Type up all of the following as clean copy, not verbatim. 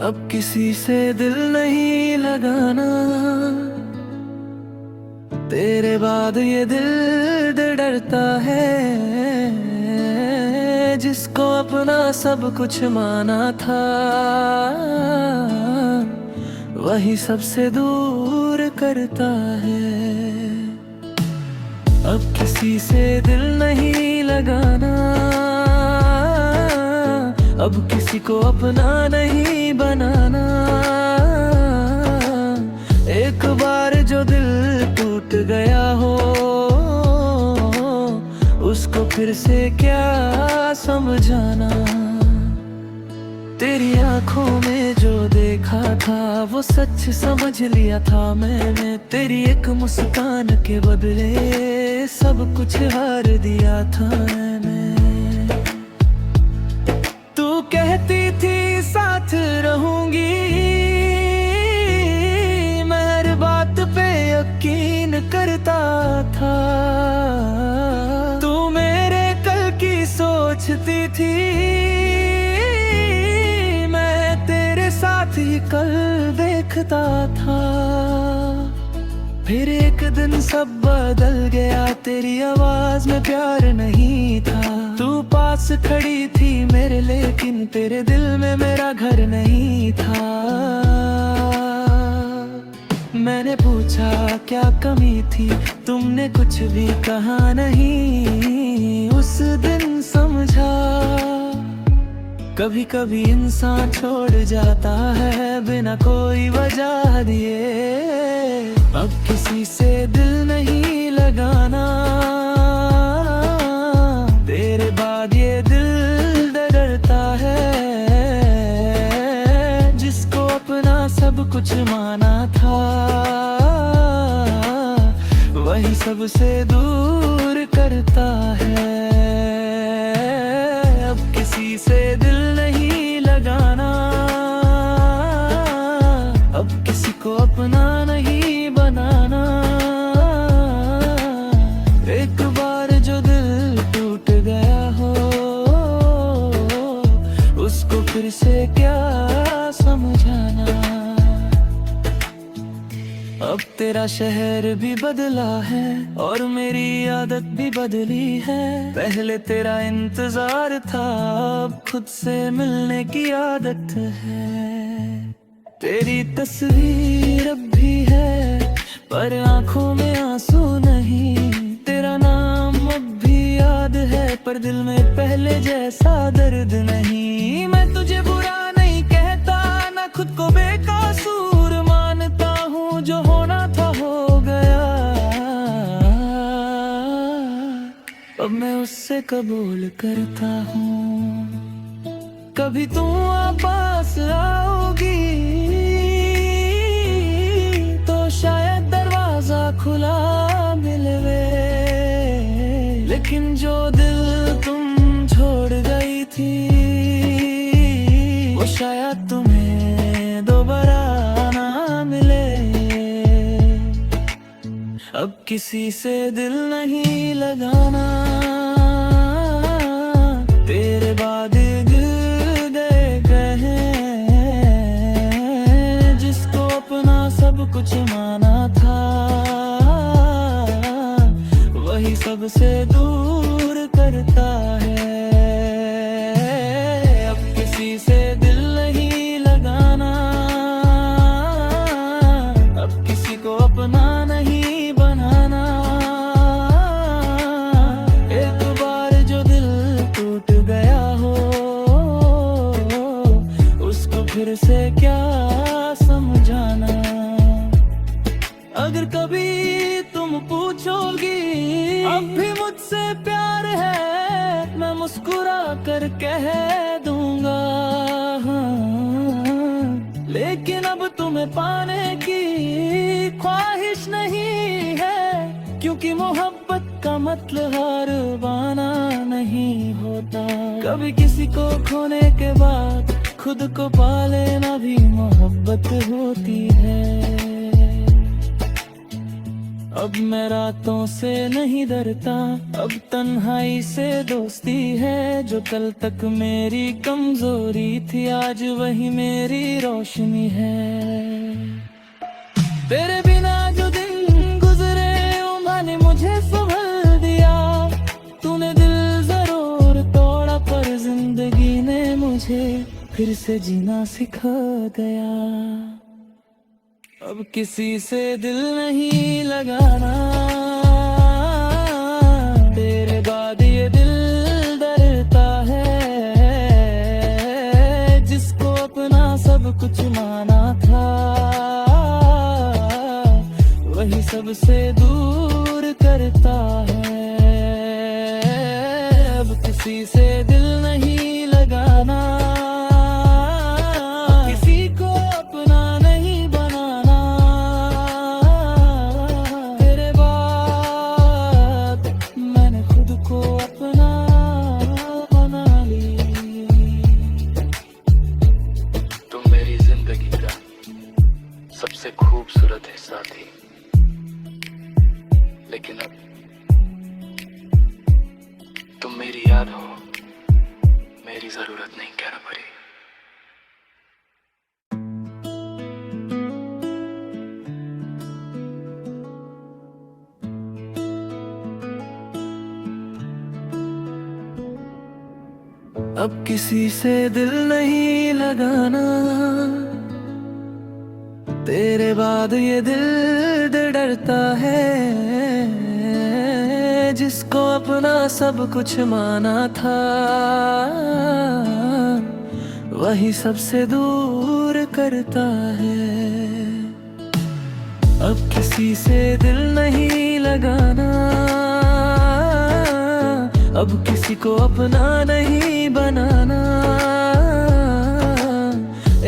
अब किसी से दिल नहीं लगाना, तेरे बाद ये दिल डरता है। जिसको अपना सब कुछ माना था, वही सबसे दूर करता है। अब किसी से दिल नहीं लगाना, अब किसी को अपना नहीं बनाना। एक बार जो दिल टूट गया हो, उसको फिर से क्या समझाना। तेरी आंखों में जो देखा था, वो सच समझ लिया था मैंने। तेरी एक मुस्कान के बदले सब कुछ हार दिया था मैंने। तू कहती थी साथ रहूंगी, मैं हर बात पे यकीन करता था। तू मेरे कल की सोचती थी, साथ ही कल देखता था। फिर एक दिन सब बदल गया, तेरी आवाज में प्यार नहीं था। तू पास खड़ी थी मेरे, लेकिन तेरे दिल में मेरा घर नहीं था। मैंने पूछा क्या कमी थी, तुमने कुछ भी कहा नहीं। उस दिन समझा कभी कभी इंसान छोड़ जाता है बिना कोई वजह दिए। अब किसी से दिल नहीं लगाना, तेरे बाद ये दिल डरता है। जिसको अपना सब कुछ माना था, वही सबसे दूर करता है। अब किसी से दिल नहीं लगाना, अब किसी को अपना नहीं बनाना। एक बार जो दिल टूट गया हो, उसको फिर से क्या समझाना। अब तेरा शहर भी बदला है और मेरी आदत भी बदली है। पहले तेरा इंतजार था, अब खुद से मिलने की आदत है। तेरी तस्वीर अब भी है, पर आंखों में आंसू नहीं। तेरा नाम अब भी याद है, पर दिल में पहले जैसा दर्द नहीं। मैं तुझे बुरा नहीं कहता, ना खुद को बेकसूर मानता हूँ। जो होना था हो गया, अब मैं उससे कबूल करता हूँ। कभी तू वापस आओगी तो शायद दरवाजा खुला मिले। लेकिन जो दिल तुम छोड़ गई थी, वो शायद तुम्हें दोबारा ना मिले। अब किसी से दिल नहीं लगाना, तेरे बाद दिल दे गए। जिसको अपना सब कुछ माना था, वही सबसे दूर करता है। अब किसी से दिल नहीं लगाना, अब किसी को अपना नहीं बनाना। एक बार जो दिल टूट गया हो, उसको फिर से क्या समझाना। अगर कभी तुम पूछोगी अब भी मुझसे प्यार है, मैं मुस्कुरा कर कह दूंगा हाँ। लेकिन अब तुम्हें पाने की ख्वाहिश नहीं है, क्योंकि मोहब्बत का मतलब हार पाना नहीं होता। कभी किसी को खोने के बाद खुद को पा लेना भी मोहब्बत होती है। अब मैं रातों से नहीं डरता, अब तन्हाई से दोस्ती है। जो कल तक मेरी कमजोरी थी, आज वही मेरी रोशनी है। तेरे बिना जो दिन गुजरे, उम्र ने मुझे संभल दिया। तूने दिल जरूर तोड़ा, पर जिंदगी ने मुझे फिर से जीना सिखा गया। अब किसी से दिल नहीं लगाना, तेरे बाद ये दिल डरता है। जिसको अपना सब कुछ माना था, वही सबसे दूर करता है। अब किसी से दिल नहीं लगाना, सबसे खूबसूरत हिस्सा थी, लेकिन अब तुम मेरी याद हो, मेरी जरूरत नहीं कहना पड़ी। अब किसी से दिल नहीं लगाना, तेरे बाद ये दिल डरता है। जिसको अपना सब कुछ माना था, वही सबसे दूर करता है। अब किसी से दिल नहीं लगाना, अब किसी को अपना नहीं बनाना।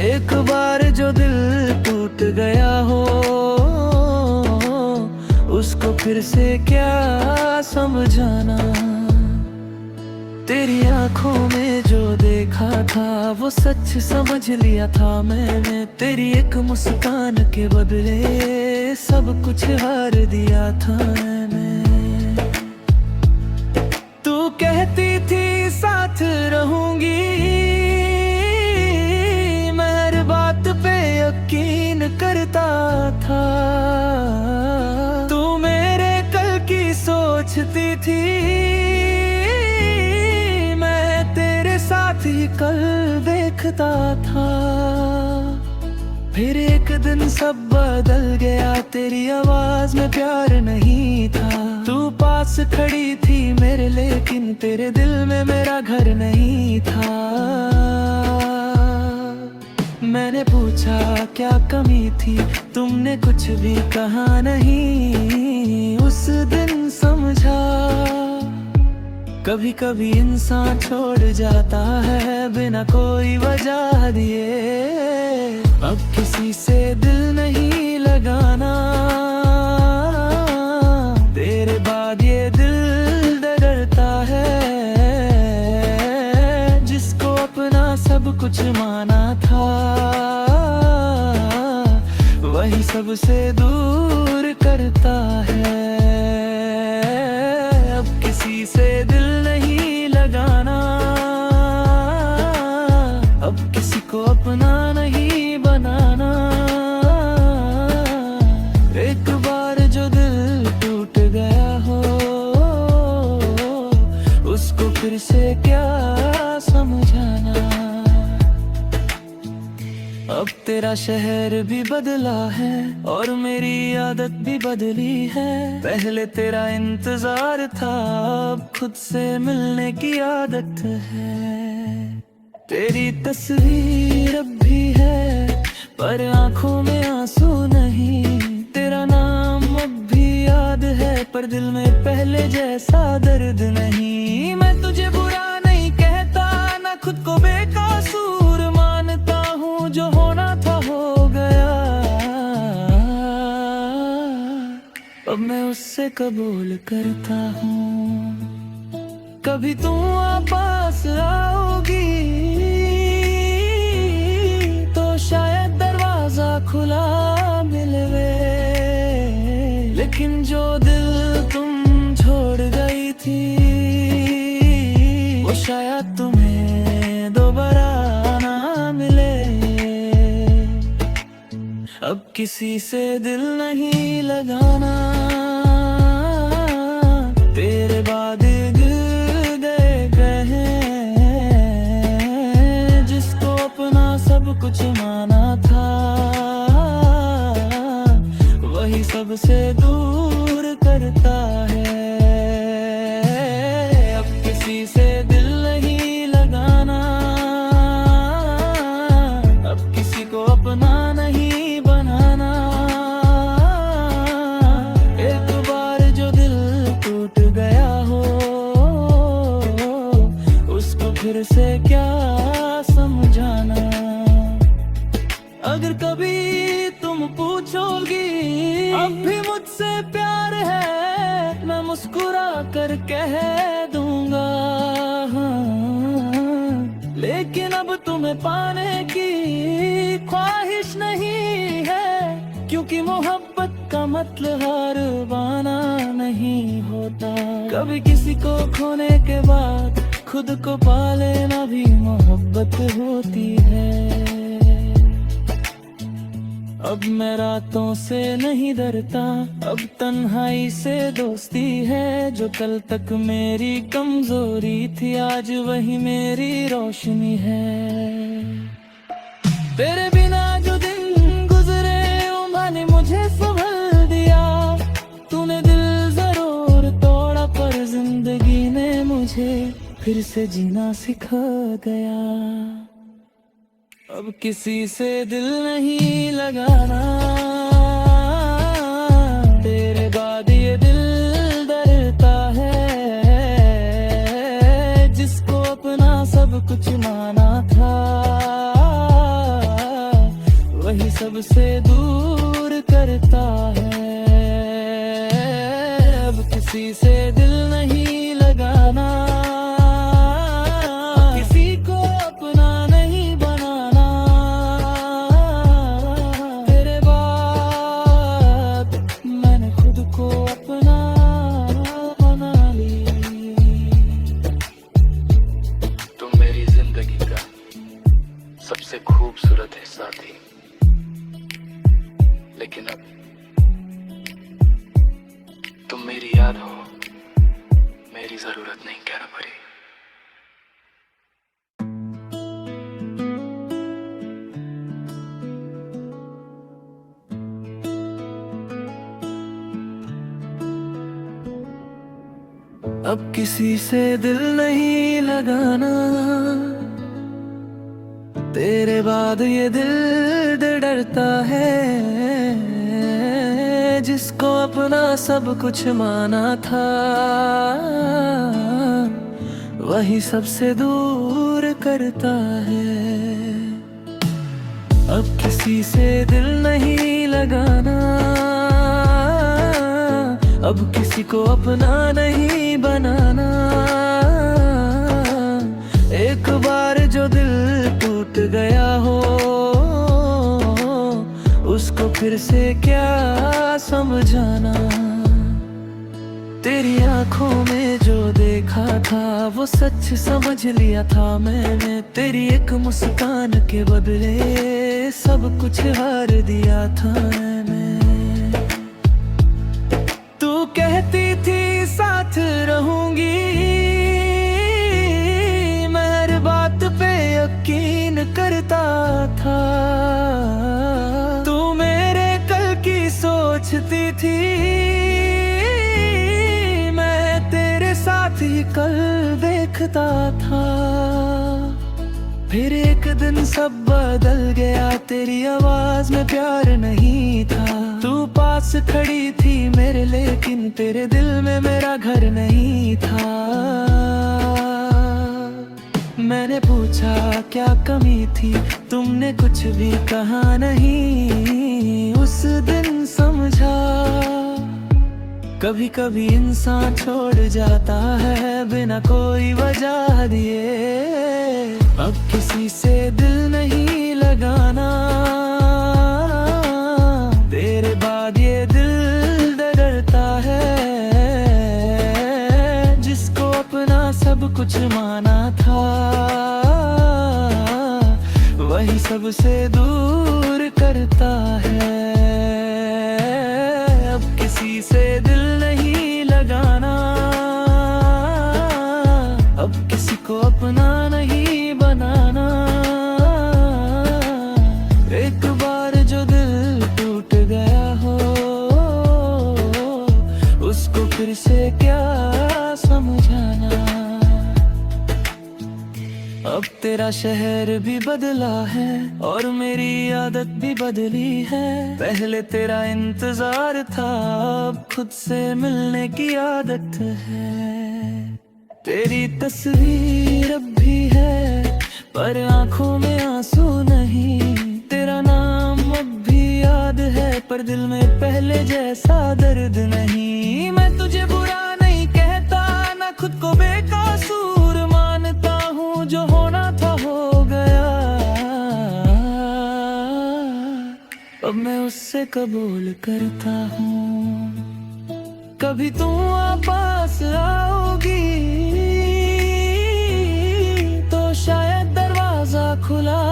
एक बार जो दिल टूट गया हो, उसको फिर से क्या समझाना। तेरी आंखों में जो देखा था, वो सच समझ लिया था मैंने। तेरी एक मुस्कान के बदले सब कुछ हार दिया था मैंने। तू कहती थी साथ रहूंगी, यकीन करता था। तू मेरे कल की सोचती थी, मैं तेरे साथ ही कल देखता था। फिर एक दिन सब बदल गया, तेरी आवाज में प्यार नहीं था। तू पास खड़ी थी मेरे, लेकिन तेरे दिल में मेरा घर नहीं था। मैंने पूछा क्या कमी थी, तुमने कुछ भी कहा नहीं। उस दिन समझा, कभी कभी इंसान छोड़ जाता है बिना कोई वजह दिए। अब किसी से दिल नहीं लगाना, तेरे बाद ये दिल डरता है। जिसको अपना सब कुछ माना था, वही सबसे दूर करता है। अब किसी से दिल नहीं लगाना, अब किसी को अपना नहीं बनाना। एक बार जो दिल टूट गया हो, उसको फिर से क्या समझाना। अब तेरा शहर भी बदला है, और मेरी आदत भी बदली है। पहले तेरा इंतजार था, अब खुद से मिलने की आदत है। तेरी तस्वीर अब भी है, पर आंखों में आंसू नहीं। तेरा नाम अब भी याद है, पर दिल में पहले जैसा दर्द नहीं। मैं तुझे बुरा नहीं कहता, ना खुद को बेकसूर मानता हूँ। जो होना था हो गया, अब मैं उससे कबूल करता हूँ। कभी तू वापस आओगी, तो शायद दरवाजा खुला मिले। लेकिन जो दिल तुम छोड़ गई थी वो शायद तुम्हें दोबारा ना मिले। अब किसी से दिल नहीं लगाना, तेरे बाद गिर गए हैं जिसको अपना सब कुछ माना था, वही सबसे दूर करता है। अब किसी से दिल नहीं लगाना, अब किसी को अपना नहीं बनाना। एक बार जो दिल टूट गया हो उसको फिर से क्या समझाना। अगर कभी तुम पूछोगी अब भी मुझसे प्यार है, मैं मुस्कुरा कर कह दूंगा हाँ। लेकिन अब तुम्हें पाने की ख्वाहिश नहीं है, क्योंकि मोहब्बत का मतलब हार पाना नहीं होता। कभी किसी को खोने के बाद खुद को पा लेना भी मोहब्बत होती है। अब मैं रातों से नहीं डरता, अब तन्हाई से दोस्ती है। जो कल तक मेरी कमजोरी थी आज वही मेरी रोशनी है। तेरे बिना जो दिन गुजरे उम्र ने मुझे संभल दिया। तूने दिल जरूर तोड़ा पर जिंदगी ने मुझे फिर से जीना सिखा गया। अब किसी से दिल नहीं लगाना, तेरे बाद ये दिल डरता है जिसको अपना सब कुछ माना था, वही सबसे दूर करता है। अब किसी से दिल नहीं लगाना, सबसे खूबसूरत हिस्सा थी, लेकिन अब तुम मेरी याद हो, मेरी जरूरत नहीं कहना पड़ी। अब किसी से दिल नहीं लगाना, तेरे बाद ये दिल डरता है जिसको अपना सब कुछ माना था, वही सबसे दूर करता है। अब किसी से दिल नहीं लगाना, अब किसी को अपना नहीं बनाना। एक बार जो दिल टूट गया हो उसको फिर से क्या समझाना। तेरी आंखों में जो देखा था वो सच समझ लिया था मैंने। तेरी एक मुस्कान के बदले सब कुछ हार दिया था मैंने। तू कहती थी साथ रहूंगी, मैं हर बात पे यकीन करता था। तू मेरे कल की सोचती थी, मैं तेरे साथ ही कल देखता था। फिर एक दिन सब बदल गया, तेरी आवाज में प्यार नहीं था। तू पास खड़ी थी मेरे, लेकिन तेरे दिल में मेरा घर नहीं था। मैंने पूछा क्या कमी थी, तुमने कुछ भी कहा नहीं। उस दिन समझा कभी कभी इंसान छोड़ जाता है बिना कोई वजह दिए। अब किसी से दिल नहीं लगाना, तेरे बाद ये दिल डरता माना था, वही सबसे दूर करता है। अब किसी से दिल नहीं लगाना, अब किसी को अपना नहीं बनाना। एक बार जो दिल टूट गया हो, उसको फिर से क्या समझाना। अब तेरा शहर भी बदला है और मेरी आदत भी बदली है। पहले तेरा इंतजार था, अब खुद से मिलने की आदत है। तेरी तस्वीर अब भी है पर आंखों में आंसू नहीं। तेरा नाम अब भी याद है पर दिल में पहले जैसा दर्द नहीं। मैं तुझे बुरा नहीं कहता, ना खुद को बेकसूर मानता हूँ। जो होना था हो गया, अब मैं उससे कबूल करता हूँ। कभी तुम वापस आओगी तो शायद दरवाजा खुला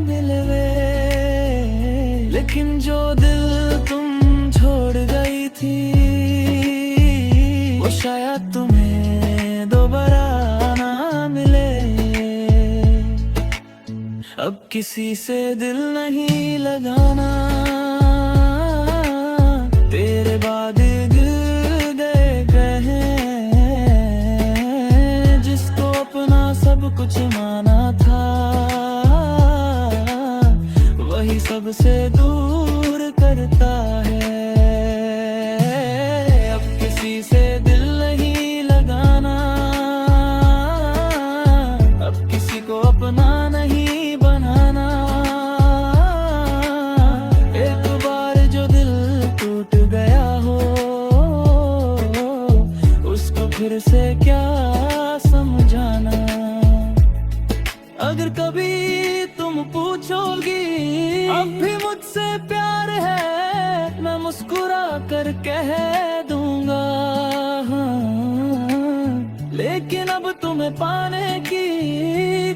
मिले, लेकिन जो दिल तुम छोड़ गई थी वो शायद तुम्हें दोबारा ना मिले। अब किसी से दिल नहीं लगाना, तेरे बाद दिल गए कहे। जिसको अपना सब कुछ माना था, वही सबसे दूर करता है। अब किसी से दिल नहीं लगाना, अब किसी को अपना नहीं बनाना। एक बार जो दिल टूट गया हो, उसको फिर से क्या समझाना। अगर कभी तुम पूछोगी अब भी मुझसे प्यार है, मैं मुस्कुरा कर कह दूंगा हाँ। लेकिन अब तुम्हें पाने की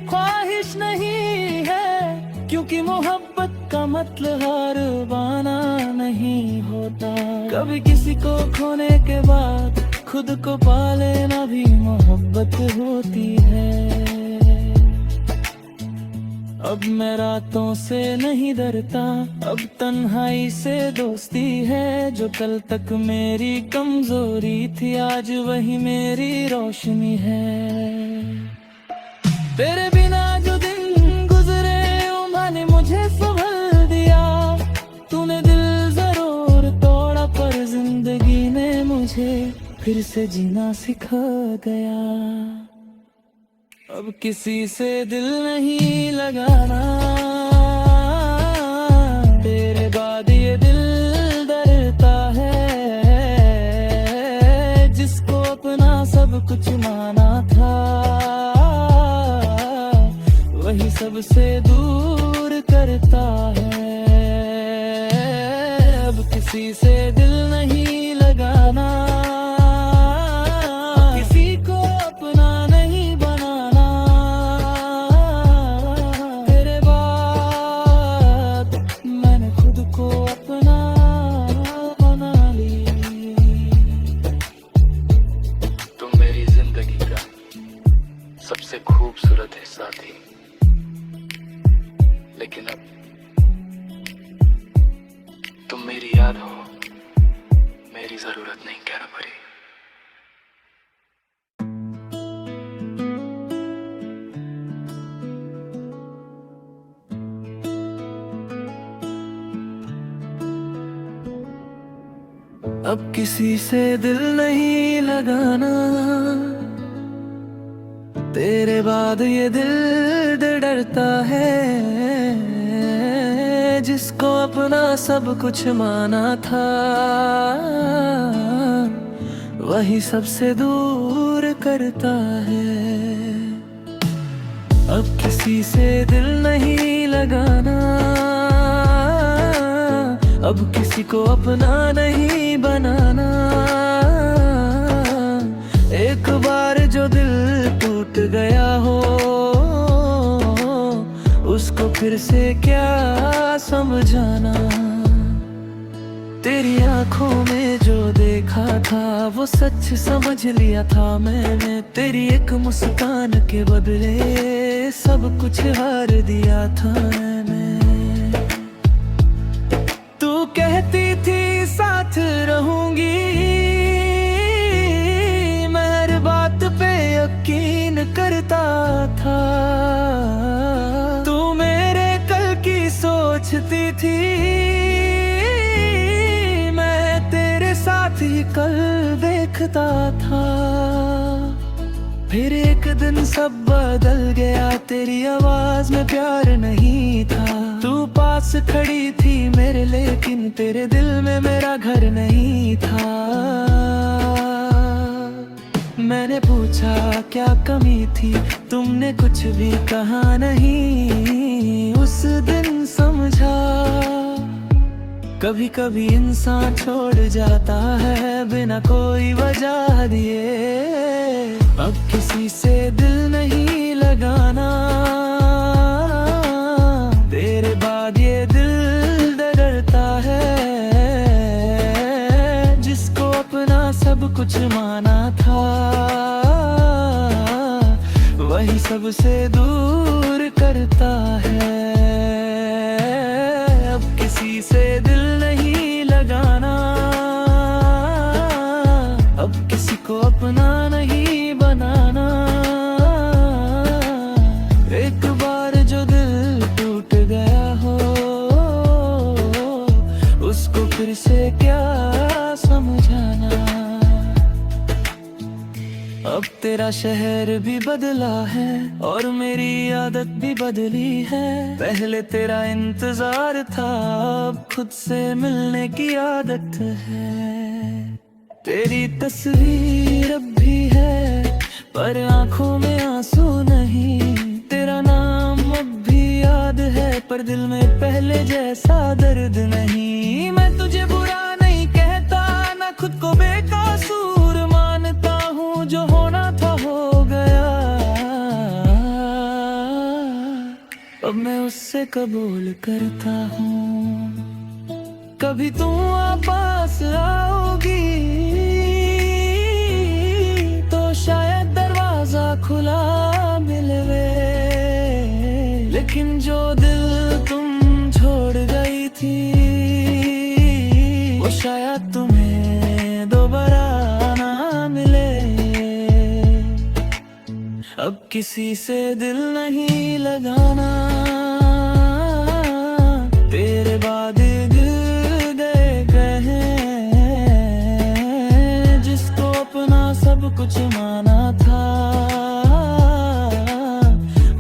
ख्वाहिश नहीं है, क्योंकि मोहब्बत का मतलब हार बाना नहीं होता। कभी किसी को खोने के बाद खुद को पा लेना भी मोहब्बत होती है। अब मैं रातों से नहीं डरता, अब तन्हाई से दोस्ती है। जो कल तक मेरी कमजोरी थी, आज वही मेरी रोशनी है। तेरे बिना जो दिन गुजरे, उन्होंने मुझे संभल दिया। तूने दिल जरूर तोड़ा पर जिंदगी ने मुझे फिर से जीना सिखा गया। अब किसी से दिल नहीं लगाना, तेरे बाद ये दिल डरता है। जिसको अपना सब कुछ माना था, वही सबसे दूर करता है। अब किसी से दिल नहीं लगाना, किसी को अपना नहीं बनाना। तेरे बाद मैंने खुद को अपना बना ली। तुम मेरी जिंदगी का सबसे खूबसूरत हिस्सा थी, लेकिन अब तुम मेरी याद हो, मेरी जरूरत नहीं कहना पड़ी। अब किसी से दिल नहीं लगाना, तेरे बाद ये दिल डरता है। जिसको अपना सब कुछ माना था, वही सबसे दूर करता है। अब किसी से दिल नहीं लगाना, अब किसी को अपना नहीं बनाना। एक बार जो दिल टूट गया हो, उसको फिर से क्या समझाना। तेरी आंखों में जो देखा था वो सच समझ लिया था मैंने। तेरी एक मुस्कान के बदले सब कुछ हार दिया था मैंने। तू कहती थी साथ रहूंगी, मैं हर बात पे यकीन करता था। तू मेरे कल की सोचती थी, मैं तेरे साथ ही कल देखता था। फिर एक दिन सब बदल गया, तेरी आवाज में प्यार नहीं था। तू पास खड़ी थी मेरे, लेकिन तेरे दिल में मेरा घर नहीं था। मैंने पूछा क्या कमी थी, तुमने कुछ भी कहा नहीं। उस दिन समझा कभी कभी इंसान छोड़ जाता है बिना कोई वजह दिए। अब किसी से दिल नहीं लगाना, तेरे बाद ये दिल डरता है। जिसको अपना सब कुछ माना था, वही सबसे दूर करता है। अब किसी से दिल नहीं लगाना, अब किसी को अपना नहीं बनाना। एक बार जो दिल टूट गया हो, उसको फिर से क्या समझाना। अब तेरा शहर भी बदला है और मेरी आदत भी बदली है। पहले तेरा इंतजार था, अब खुद से मिलने की आदत है। तेरी तस्वीर अब भी है पर आंखों में आंसू नहीं। तेरा नाम अब भी याद है पर दिल में पहले जैसा दर्द नहीं। मैं तुझे बुरा नहीं कहता, ना खुद को बेकसूर मानता हूँ। जो होना था हो गया, अब मैं उससे कबूल करता हूँ। कभी तुम वापस आओगी तो शायद दरवाजा खुला मिले। लेकिन जो दिल तुम छोड़ गई थी, वो शायद तुम्हें दोबारा ना मिले। अब किसी से दिल नहीं लगाना, तेरे बाद दिल दे गए। जिसको अपना सब कुछ माना था,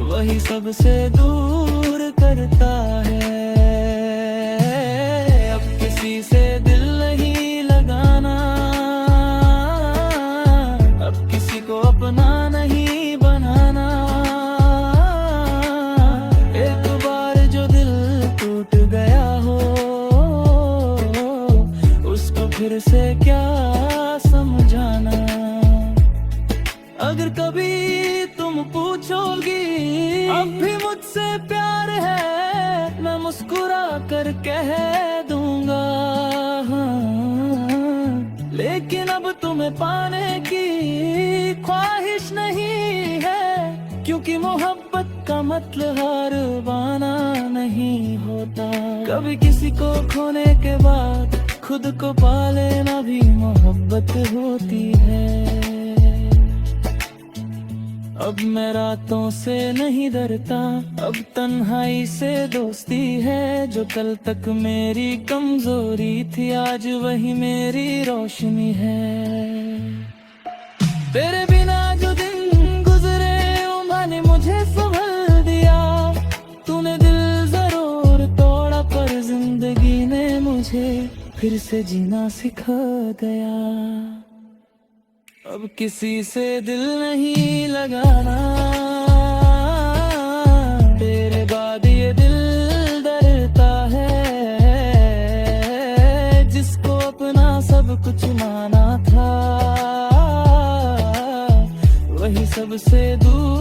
वही सबसे दूर करता है। अब किसी से दिल नहीं लगाना, अब किसी को अपना नहीं बनाना। एक बार जो दिल टूट गया हो, उसको फिर से क्या समझाना। अगर कभी तुम पूछोगी अब भी मुझसे प्यार है, मैं मुस्कुरा कर कह दूंगा हाँ। लेकिन अब तुम्हें पाने की ख्वाहिश नहीं है, क्योंकि मोहब्बत का मतलब हार बाना नहीं होता। कभी किसी को खोने के बाद खुद को पा लेना भी मोहब्बत होती है। अब मैं रातों से नहीं डरता, अब तन्हाई से दोस्ती है। जो कल तक मेरी कमजोरी थी, आज वही मेरी रोशनी है। तेरे बिना जो दिन गुजरे, उन्होंने मुझे संभल दिया। तूने दिल जरूर तोड़ा, पर जिंदगी ने मुझे फिर से जीना सिखा गया। अब किसी से दिल नहीं लगाना, तेरे बाद ये दिल डरता है। जिसको अपना सब कुछ माना था, वही सबसे दूर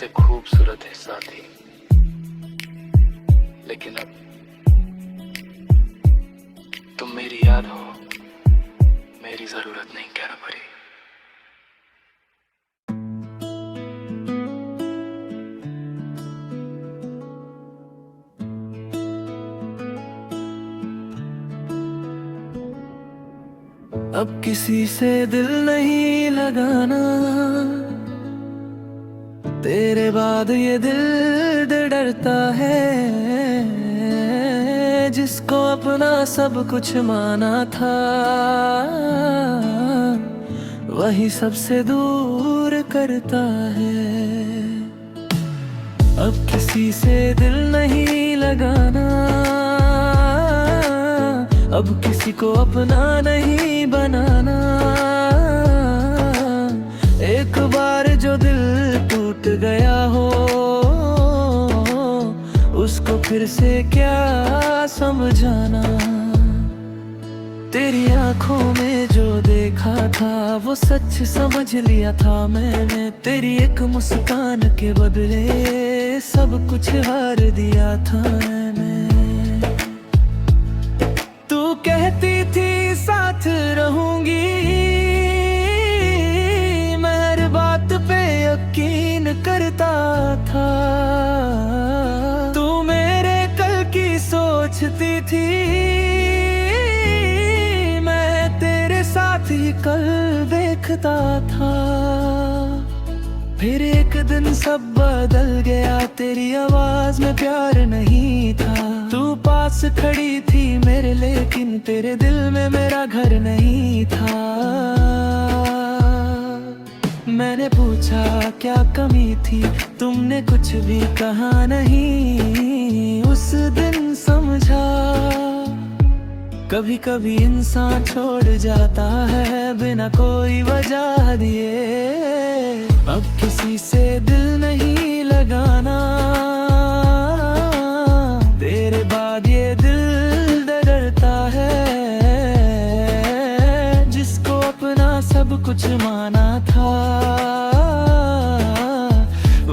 सबसे खूबसूरत है साथी, लेकिन अब तुम मेरी याद हो, मेरी जरूरत नहीं कहना पड़ी। अब किसी से दिल नहीं लगाना, तेरे बाद ये दिल डरता है। जिसको अपना सब कुछ माना था, वही सबसे दूर करता है। अब किसी से दिल नहीं लगाना, अब किसी को अपना नहीं बनाना। एक बार जो दिल टूट गया हो, उसको फिर से क्या समझाना। तेरी आंखों में जो देखा था, वो सच समझ लिया था मैंने। तेरी एक मुस्कान के बदले सब कुछ हार दिया था मैंने। तू कहती थी साथ रहूंगी, मैं हर बात पे यकीन करता था। तू मेरे कल की सोचती थी, मैं तेरे साथ ही कल देखता था। फिर एक दिन सब बदल गया, तेरी आवाज में प्यार नहीं था। तू पास खड़ी थी मेरे, लेकिन तेरे दिल में मेरा घर नहीं था। मैंने पूछा क्या कमी थी, तुमने कुछ भी कहा नहीं। उस दिन समझा, कभी कभी इंसान छोड़ जाता है बिना कोई वजह दिए। अब किसी से दिल नहीं लगाना, तेरे बाद ये दिल डरता है। जिसको अपना सब कुछ माना था,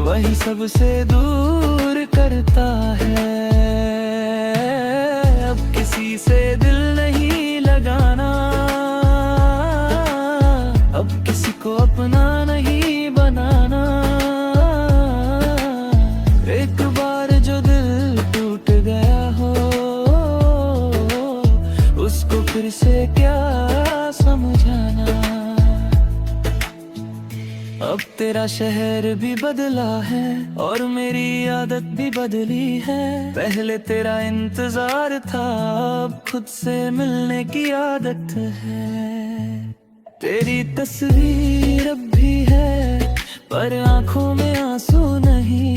वही सबसे दूर करता है। अब किसी से दिल नहीं लगाना, अब किसी को अपना नहीं बनाना। एक बार जो दिल टूट गया हो, उसको फिर से क्या समझाना। अब तेरा शहर भी बदला है और मेरी आदत भी बदली है। पहले तेरा इंतजार था, अब खुद से मिलने की आदत है। तेरी तस्वीर अब भी है, पर आंखों में आंसू नहीं।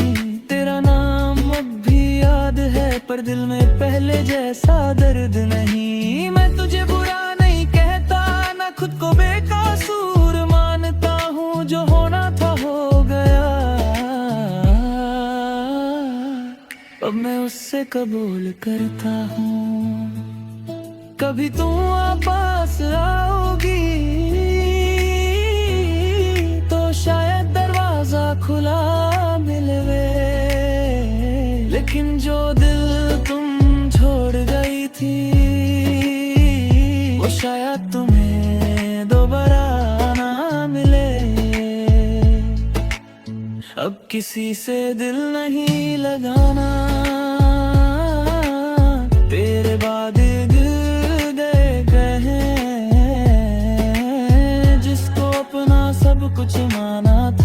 तेरा नाम अब भी याद है, पर दिल में पहले जैसा दर्द नहीं। मैं तुझे बुरा नहीं कहता, ना खुद को बेकसूर मानता हूँ। जो होना था हो गया, अब मैं उससे कबूल करता हूँ। कभी तू वापस आओगी तो शायद दरवाजा खुला मिलवे। लेकिन जो दिल तुम छोड़ गई थी, वो शायद तुम्हें दोबारा ना मिले। अब किसी से दिल नहीं लगाना, तेरे बाद दिल गए हैं। जिसको अपना सब कुछ माना था,